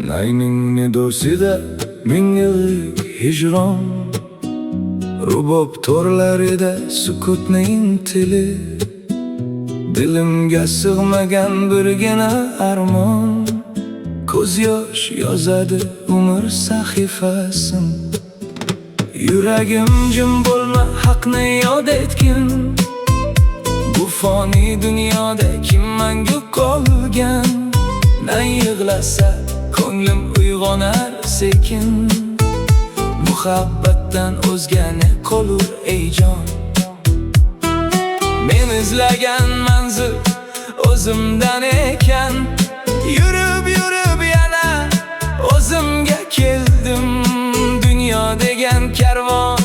Nayningni do'sida ming yillik hijron, rubob to'rlarida sukutning tili. Dilimga sig'magan birgina armon, ko'z yosh yozadi umr sahifasin. Yuragim jim bo'lma, haqni yod etgin. Bu foniy dunyoda kim mangu qolgan? Na yig'lasa ko'nglim uyg'onar sekin. Muhabbatdan o'zga ne qolur ey jon? Men izlagan manzil o'zimdan ekan. Yurib yana o'zimga keldim. Dunyo degan karvon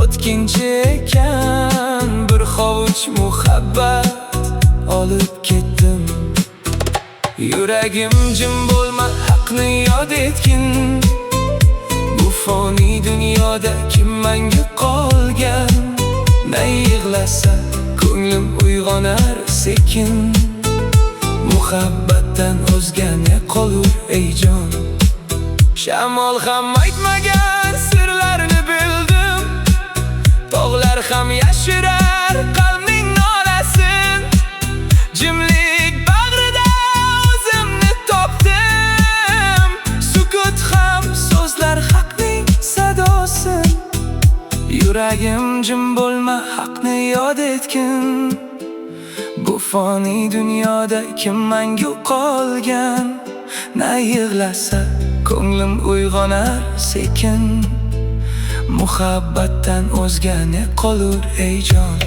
o'tkinchi ekan. Bir hovuch muhabbat olib ketdim. Yuragim jim bo'lma, haqni yod etgin. Bu foniy dunyoda kim mangu qolgan? Na yig'lasa ko'nglim uyg'onar sekin. Muhabbatdan o'zga ne qolur ey jon? Shamol ham aytmagan sirlarni bildim. Tog'lar ham yashirar qalbning nolasin. Jimlik bag'rida o'zimni topdim. Sukut ham so'zlar haqning sadosi. Yuragim jim bo'lma, haqni yod etgin. Bu foniy dunyoda kim mangu qolgan? Na yig'lasa ko'nglim uyg'onar sekin. Muhabbatdan o'zga ne qolur ey jon?